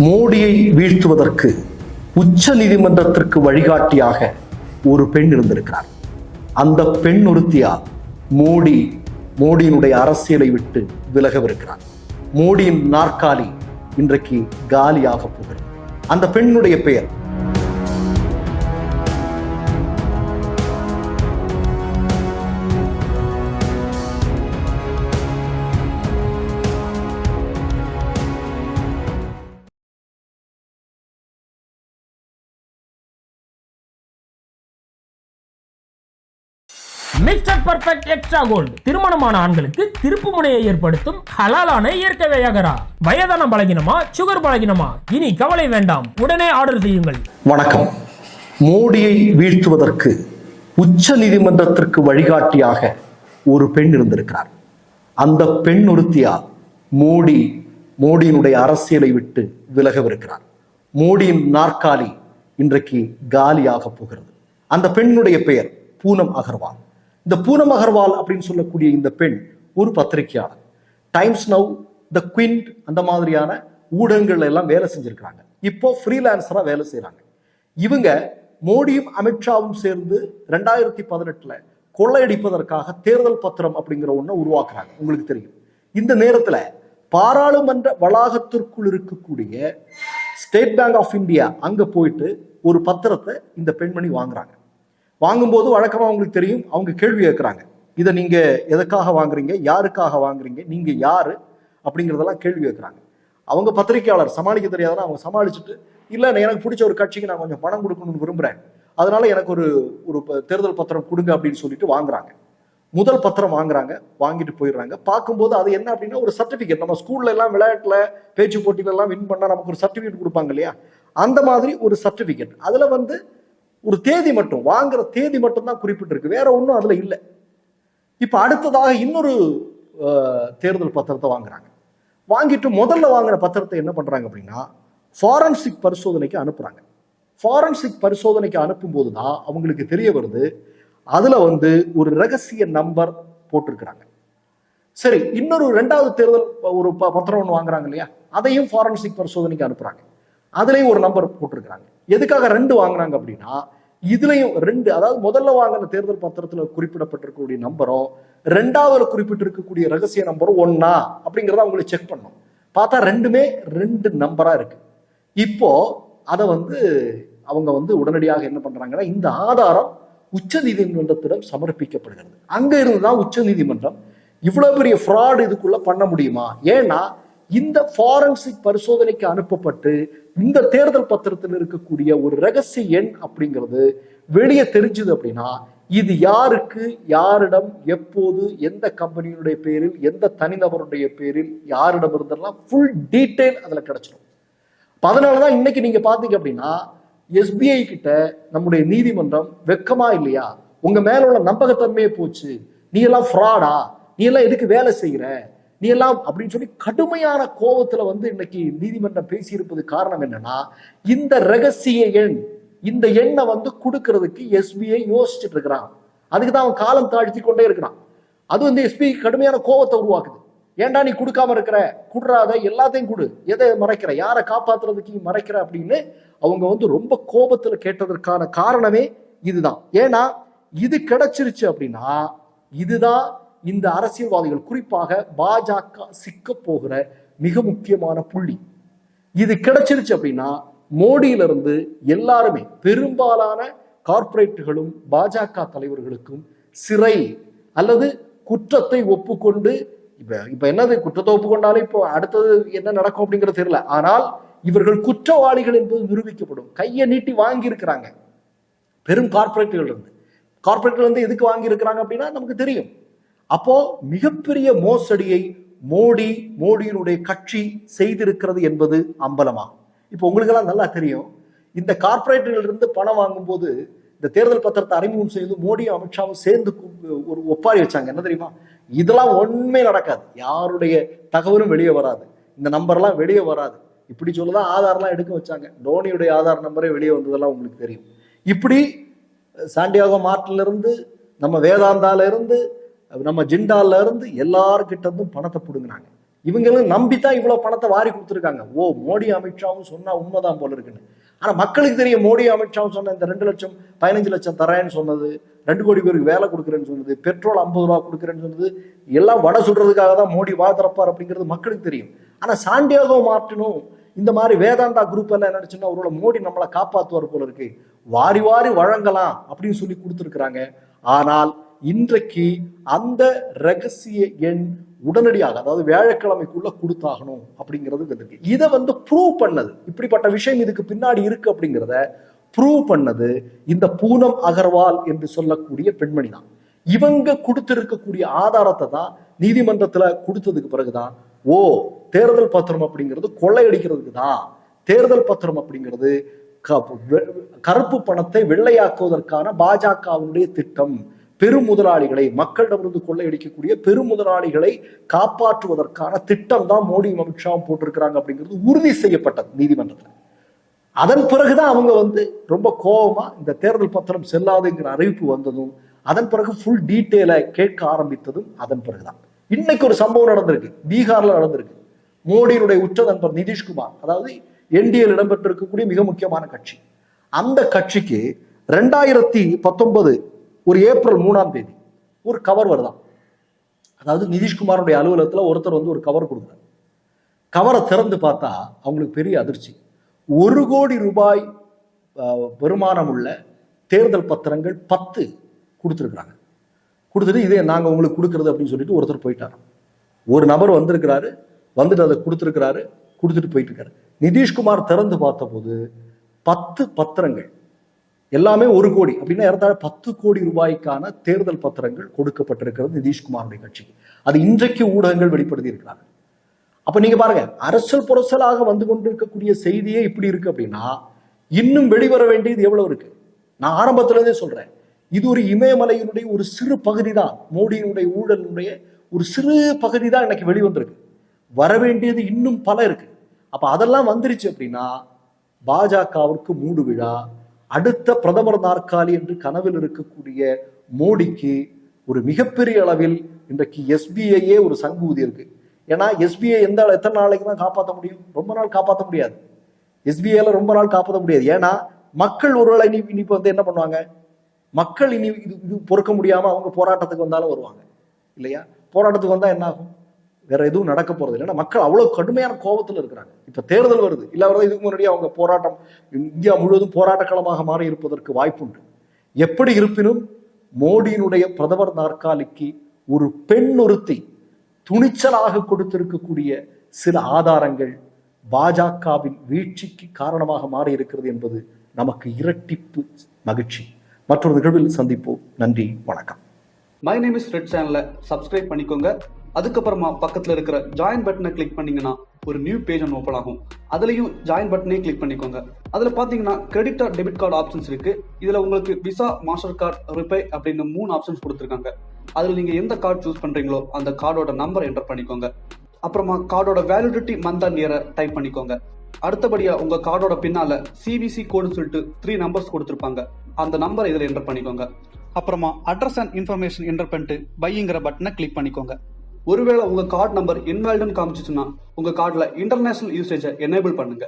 மோடியை வீழ்த்துவதற்கு உச்ச நீதிமன்றத்திற்கு வழிகாட்டியாக ஒரு பெண் இருந்திருக்கிறார். அந்த பெண் ஒருத்தியால் மோடியினுடைய அரசியலை விட்டு விலகவிருக்கிறார். மோடியின் நாற்காலி இன்றைக்கு காலியாக போகிறது. அந்த பெண்ணுடைய பெயர் மிஸ்டர் பர்ஃபெக்ட் எக்ஸ்ட்ரா கோல்டு திருமணமான ஆண்களுக்கு திருப்பு முனையை ஏற்படுத்தும் ஹலாலான இயற்கை வியாகரா. வயதான பலகினமா, சுகர் பலகினமா, இனி கவலை வேண்டாம், உடனே ஆர்டர் செய்யுங்கள். வணக்கம். மோடியை வீழ்த்துவதற்கு உச்ச நீதிமன்றத்திற்கு வழிகாட்டியாக ஒரு பெண் இருந்திருக்கிறார். அந்த பெண் ஒருத்தியால் மோடியினுடைய அரசியலை விட்டு விலகவிருக்கிறார். மோடியின் நாற்காலி இன்றைக்கு காலியாக போகிறது. அந்த பெண்ணுடைய பெயர் பூனம் அகர்வால். இந்த பூனம் அகர்வால் அப்படின்னு சொல்லக்கூடிய இந்த பெண் ஒரு பத்திரிகையாளர். டைம்ஸ் நவ், த குவிண்ட், அந்த மாதிரியான ஊடகங்கள்ல எல்லாம் வேலை செஞ்சிருக்கிறாங்க. இப்போ ஃப்ரீலான்சரா வேலை செய்யறாங்க. இவங்க மோடியும் அமித்ஷாவும் சேர்ந்து 2018 கொள்ளையடிப்பதற்காக தேர்தல் பத்திரம் அப்படிங்கிற ஒண்ண உருவாக்குறாங்க. உங்களுக்கு தெரியும். இந்த நேரத்துல பாராளுமன்ற வளாகத்திற்குள் இருக்கக்கூடிய ஸ்டேட் பேங்க் ஆஃப் இந்தியா அங்க போயிட்டு ஒரு பத்திரத்தை இந்த பெண்மணி வாங்குறாங்க. வாங்கும்போது வழக்கமா அவங்களுக்கு தெரியும், அவங்க கேள்வி கேட்கிறாங்க. இதை நீங்க எதுக்காக வாங்குறீங்க, யாருக்காக வாங்குறீங்க, நீங்க யாரு அப்படிங்கிறதெல்லாம் கேள்வி கேட்கிறாங்க. அவங்க பத்திரிகையாளர் சமாளிக்க தெரியாதான் அவங்க சமாளிச்சுட்டு, இல்ல எனக்கு பிடிச்ச ஒரு கட்சிக்கு நான் கொஞ்சம் பணம் கொடுக்கணும்னு விரும்புறேன், அதனால எனக்கு ஒரு தேர்தல் பத்திரம் கொடுங்க அப்படின்னு சொல்லிட்டு வாங்குறாங்க. முதல் பத்திரம் வாங்குறாங்க, வாங்கிட்டு போயிடுறாங்க. பார்க்கும்போது அது என்ன அப்படின்னா ஒரு சர்டிபிகேட். நம்ம ஸ்கூல்ல எல்லாம் விளையாட்டுல பேச்சு போட்டியில எல்லாம் வின் பண்ணா நமக்கு ஒரு சர்டிபிகேட் கொடுப்பாங்க இல்லையா, அந்த மாதிரி ஒரு சர்டிபிகேட். அதுல ஒரு தேதி மட்டும், வாங்குற தேதி மட்டும் தான் குறிப்பிட்டிருக்கு, வேற ஒன்றும் அதுல இல்லை. இப்ப அடுத்ததாக இன்னொரு தேர்தல் பத்திரத்தை வாங்குறாங்க. வாங்கிட்டு முதல்ல வாங்குற பத்திரத்தை என்ன பண்றாங்க அப்படின்னா ஃபாரன்சிக் பரிசோதனைக்கு அனுப்புறாங்க. ஃபாரன்சிக் பரிசோதனைக்கு அனுப்பும் போதுதான் அவங்களுக்கு தெரிய வருது, அதுல ஒரு ரகசிய நம்பர் போட்டிருக்கிறாங்க. சரி, இன்னொரு 2வது தேர்தல் ஒரு பத்திரம் ஒன்று வாங்குறாங்க இல்லையா, அதையும் ஃபாரன்சிக் பரிசோதனைக்கு அனுப்புறாங்க. அதுலயும் ஒரு நம்பர் போட்டிருக்கிறாங்க. எதுக்காக 2 வாங்குறாங்க அப்படின்னா இதுலயும் 2, அதாவது முதல்ல வாங்கின தேர்தல் பத்திரத்துல குறிப்பிடப்பட்டிருக்கக்கூடிய நம்பரும் 2வது குறிப்பிட்டிருக்கக்கூடிய ரகசிய நம்பரும் ஒன்னா அப்படிங்கிறத அவங்களுக்கு செக் பண்ணணும். பார்த்தா ரெண்டுமே 2 நம்பரா இருக்கு. இப்போ அதை அவங்க உடனடியாக என்ன பண்றாங்கன்னா இந்த ஆதாரம் உச்ச நீதிமன்றத்திடம் சமர்ப்பிக்கப்படுகிறது. அங்க இருந்துதான் உச்ச நீதிமன்றம் இவ்வளவு பெரிய ஃப்ராட் இதுக்குள்ள பண்ண முடியுமா, ஏன்னா இந்த ஃபாரன்சிக் பரிசோதனைக்கு அனுப்பப்பட்டு இந்த தேர்தல் பத்திரத்தில் இருக்கக்கூடிய ஒரு ரகசிய எண் அப்படிங்கிறது வெளியே தெரிஞ்சது அப்படின்னா இது யாருக்கு, யாரிடம், எப்போது, எந்த கம்பெனியுடைய பேரில், எந்த தனிநபருடைய பேரில், யாரிடம் இருந்தெல்லாம் ஃபுல் டீட்டெயில் அதுல கிடைச்சிடும். அதனாலதான் இன்னைக்கு நீங்க பாத்தீங்க அப்படின்னா எஸ்பிஐ கிட்ட நம்முடைய நீதிமன்றம் வெக்கமா இல்லையா, உங்க மேல உள்ள நம்பகத்தன்மையே போச்சு, நீ எல்லாம் ஃப்ராடா, நீ எல்லாம் எதுக்கு வேலை செய்யற, நீ எல்லாம் அப்படின்னு சொல்லி கடுமையான கோபத்துல இன்னைக்கு நீதிமன்றம் பேசியிருப்பது காரணம் என்னன்னா இந்த ரகசிய எண், இந்த எண்ணை கொடுக்கறதுக்கு எஸ்பிஐ யோசிச்சுட்டு இருக்கிறான். அதுக்குதான் அவன் காலம் தாழ்த்தி கொண்டே இருக்கிறான். அது எஸ்பிஐ கடுமையான கோபத்தை உருவாக்குது. ஏன்டா நீ கொடுக்காம இருக்கிற, குடுறாத, எல்லாத்தையும் கொடு, எதை மறைக்கிற, யாரை காப்பாத்துறதுக்கு மறைக்கிற அப்படின்னு அவங்க ரொம்ப கோபத்துல கேட்டதற்கான காரணமே இதுதான். ஏன்னா இது கிடைச்சிருச்சு அப்படின்னா இதுதான் இந்த அரசியல்வாதிகள், குறிப்பாக பாஜக சிக்க போகிற மிக முக்கியமான புள்ளி. இது கிடைச்சிருச்சு அப்படின்னா மோடியிலிருந்து எல்லாருமே, பெரும்பாலான கார்ப்பரேட்டுகளும் பாஜக தலைவர்களுக்கும் சிறை அல்லது குற்றத்தை ஒப்புக்கொண்டு, இப்ப என்னது குற்றத்தை ஒப்புக்கொண்டாலும் இப்போ அடுத்தது என்ன நடக்கும் அப்படிங்கிறது தெரியல, ஆனால் இவர்கள் குற்றவாளிகள் என்பது நிரூபிக்கப்படும். கையை நீட்டி வாங்கி இருக்கிறாங்க பெரும் கார்ப்பரேட்டுகள் எதுக்கு வாங்கி இருக்கிறாங்க அப்படின்னா நமக்கு தெரியும். அப்போ மிகப்பெரிய மோசடியை மோடியினுடைய கட்சி செய்திருக்கிறது என்பது அம்பலமாகும். இப்போ உங்களுக்கு எல்லாம் நல்லா தெரியும், இந்த கார்ப்பரேட்டுகள் இருந்து பணம் வாங்கும் போது இந்த தேர்தல் பத்திரத்தை அறிமுகம் செய்து மோடியும் அமித்ஷாவும் சேர்ந்து ஒரு ஒப்பாரி வச்சாங்க. என்ன தெரியுமா, இதெல்லாம் ஒண்ணுமே நடக்காது, யாருடைய தகவலும் வெளியே வராது, இந்த நம்பர்லாம் வெளியே வராது, இப்படி சொல்லதான் ஆதார்லாம் எடுக்க வச்சாங்க. டோனியுடைய ஆதார் நம்பரே வெளியே வந்ததெல்லாம் உங்களுக்கு தெரியும். இப்படி சாண்டியாகோ மார்ட்டில இருந்து, நம்ம வேதாந்தால இருந்து, நம்ம ஜிண்டால இருந்து எல்லார்கிட்ட இருந்தும் பணத்தை பிடுங்கினாங்க. இவங்களும் நம்பித்தான் இவ்வளவு பணத்தை வாரி கொடுத்துருக்காங்க. ஓ, மோடி அமித்ஷாவும் சொன்னா உண்மைதான் போல இருக்குன்னு. ஆனா மக்களுக்கு தெரியும், மோடி அமித்ஷாவும் சொன்ன இந்த 2 லட்சம் 15 லட்சம் தரேன்னு சொன்னது, 2 கோடி பேருக்கு வேலை கொடுக்குறேன்னு சொன்னது, பெட்ரோல் 50 ரூபா கொடுக்குறேன்னு சொன்னது எல்லாம் வடை சுடுறதுக்காக தான் மோடி வா திறப்பார் அப்படிங்கிறது மக்களுக்கு தெரியும். ஆனா சாண்டியாகோ மார்ட்டினும் இந்த மாதிரி வேதாந்தா குரூப் எல்லாம் நினைச்சுன்னா ஒருவேளை மோடி நம்மளை காப்பாற்றுவார் போல இருக்கு, வாரி வாரி வழங்கலாம் அப்படின்னு சொல்லி கொடுத்துருக்குறாங்க. ஆனால் இன்றைக்கு அந்த ரகசிய எண் உடனடியாக, அதாவது வியாழக்கிழமைக்குள்ள கொடுத்தாகணும் அப்படிங்கிறது இருக்கு. இதை ப்ரூவ் பண்ணது, இப்படிப்பட்ட விஷயம் இதுக்கு பின்னாடி இருக்கு அப்படிங்கிறத ப்ரூவ் பண்ணது இந்த பூனம் அகர்வால் என்று சொல்லக்கூடிய பெண்மணி தான். இவங்க கொடுத்திருக்கக்கூடிய ஆதாரத்தை தான் நீதிமன்றத்துல கொடுத்ததுக்கு பிறகுதான், ஓ, தேர்தல் பத்திரம் அப்படிங்கிறது கொள்ளையடிக்கிறதுக்கு தான், தேர்தல் பத்திரம் அப்படிங்கிறது கருப்பு பணத்தை வெள்ளையாக்குவதற்கான பாஜகவினுடைய திட்டம், பெருமுதலாளிகளை, மக்களிடமிருந்து கொள்ளையடிக்கக்கூடிய பெருமுதலாளிகளை காப்பாற்றுவதற்கான திட்டம் தான் மோடியும் அமித்ஷாவும் போட்டிருக்கிறாங்க அப்படிங்கிறது உறுதி செய்யப்பட்டது நீதிமன்றத்தில். அதன் பிறகுதான் அவங்க ரொம்ப கோபமா இந்த தேர்தல் பத்திரம் செல்லாதுங்கிற அறிவிப்பு வந்ததும், அதன் பிறகு ஃபுல் டீட்டெயிலை கேட்க ஆரம்பித்ததும் அதன் பிறகுதான். இன்னைக்கு ஒரு சம்பவம் நடந்திருக்கு, பீகார்ல நடந்திருக்கு. மோடியினுடைய உச்ச நண்பர் நிதிஷ்குமார், அதாவது என்டிஏல இடம்பெற்றிருக்கக்கூடிய மிக முக்கியமான கட்சி, அந்த கட்சிக்கு 2019 ஒரு ஏப்ரல் 3ஆம் தேதி ஒரு கவர் வருதான். அதாவது நிதிஷ்குமாருடைய அலுவலகத்துல ஒருத்தர் ஒரு கவர் கொடுக்குறாரு. கவரை திறந்து பார்த்தா அவங்களுக்கு பெரிய அதிர்ச்சி. 1 கோடி ரூபாய் வருமானம் உள்ள தேர்தல் பத்திரங்கள் 10 கொடுத்துருக்குறாங்க. கொடுத்துட்டு இதே நாங்க உங்களுக்கு கொடுக்கறது அப்படின்னு சொல்லிட்டு ஒருத்தர் போயிட்டாரு. ஒரு நபர் வந்திருக்கிறாரு, வந்துட்டு அதை கொடுத்துருக்கிறாரு, கொடுத்துட்டு போயிட்டு இருக்காரு. நிதிஷ்குமார் திறந்து பார்த்த போது 10 பத்திரங்கள் எல்லாமே 1 கோடி அப்படின்னா 10 கோடி ரூபாய்க்கான தேர்தல் பத்திரங்கள் கொடுக்கப்பட்டிருக்கிறது நிதிஷ்குமாருடைய கட்சிக்கு. அது இன்றைக்கு ஊடகங்கள் வெளிப்படுத்தி இருக்கிறாங்க. அப்ப நீங்க பாருங்க, அரசல் புரசலாக வந்து கொண்டிருக்கக்கூடிய செய்தியே இப்படி இருக்கு அப்படின்னா இன்னும் வெளிவர வேண்டியது எவ்வளவு இருக்கு. நான் ஆரம்பத்துல இருந்தே சொல்றேன், இது ஒரு இமயமலையினுடைய ஒரு சிறு பகுதி தான், மோடியினுடைய ஊழலினுடைய ஒரு சிறு பகுதி தான் இன்னைக்கு வெளிவந்திருக்கு. வர வேண்டியது இன்னும் பல இருக்கு. அப்ப அதெல்லாம் வந்துருச்சு அப்படின்னா பாஜகவிற்கு மூடு விழா, அடுத்த பிரதமர் நாற்காலி என்று கனவில் இருக்கக்கூடிய மோடிக்கு ஒரு மிகப்பெரிய அளவில் இன்றைக்கு எஸ்பிஐயே ஒரு சங்கூதி இருக்கு. ஏன்னா எஸ்பிஐ எத்தனை நாளைக்கு தான் காப்பாற்ற முடியும்? ரொம்ப நாள் காப்பாற்ற முடியாது. எஸ்பிஐல ரொம்ப நாள் காப்பாற்ற முடியாது. ஏன்னா மக்கள் ஒருவேளை இனி என்ன பண்ணுவாங்க, மக்கள் இனி இது பொறுக்க முடியாம அவங்க போராட்டத்துக்கு வந்தாலும் வருவாங்க இல்லையா? போராட்டத்துக்கு வந்தா என்ன ஆகும்? வேற எதுவும் நடக்க போறது இல்லை. மக்கள் அவ்வளவு கடுமையான கோபத்துல இருக்கிறாங்க. இப்ப தேர்தல் வருது, இல்ல வரது இதுக்கு முன்னாடி அவங்க போராட்டம் இந்தியா முழுவதும் போராட்ட களமாக மாறி இருப்பதற்கு வாய்ப்புண்டு. எப்படி இருப்பினும் மோடியினுடைய பிரதமர் நாற்காலிக்கு ஒரு பெண் ஒருத்தி துணிச்சலாக கொடுத்திருக்கக்கூடிய சில ஆதாரங்கள் பாஜகவின் வீழ்ச்சிக்கு காரணமாக மாறி இருக்கிறது என்பது நமக்கு இரட்டிப்பு மகிழ்ச்சி. மற்றொரு நிகழ்வில் சந்திப்போம். நன்றி, வணக்கம். மை நேம் இஸ் ரெட் சேனலை சப்ஸ்கிரைப் பண்ணிக்கோங்க. அதுக்கப்புறமா பக்கத்துல இருக்கிற ஜாயின் பட்டனை கிளிக் பண்ணீங்கன்னா ஒரு நியூ பேஜ் ஒன்று ஓப்பன் ஆகும். அதுலயும் ஜாயின் பட்டனே கிளிக் பண்ணிக்கோங்க. அதுல பாத்தீங்கன்னா credit R debit card options இருக்கு. இதுல உங்களுக்கு விசா, மாஸ்டர் கார்டு, ரிப்பே அப்படின்னு 3 ஆப்ஷன்ஸ் கொடுத்துருக்காங்க. அதுல நீங்க எந்த கார்டு சூஸ் பண்றீங்களோ அந்த கார்டோட நம்பர் என்டர் பண்ணிக்கோங்க. அப்புறமா கார்டோட வேலிடிட்டி மந்த் அண்ட் இயரை டைப் பண்ணிக்கோங்க. அடுத்தபடியா உங்க கார்டோட பின்னால சிவிசி கோடுன்னு சொல்லிட்டு 3 நம்பர்ஸ் கொடுத்துருப்பாங்க. அந்த நம்பரை இதுல என்டர் பண்ணிக்கோங்க. அப்புறமா அட்ரஸ் அண்ட் இன்ஃபர்மேஷன் என்டர் பண்ணிட்டு பைங்கிற பட்டனை கிளிக் பண்ணிக்கோங்க. ஒருவேளை உங்க கார்டு நம்பர் இன்வாலிட்னு காமிச்சிச்சுன்னா உங்க கார்டுல இன்டர்நேஷனல் யூசேஜை எனேபிள் பண்ணுங்க.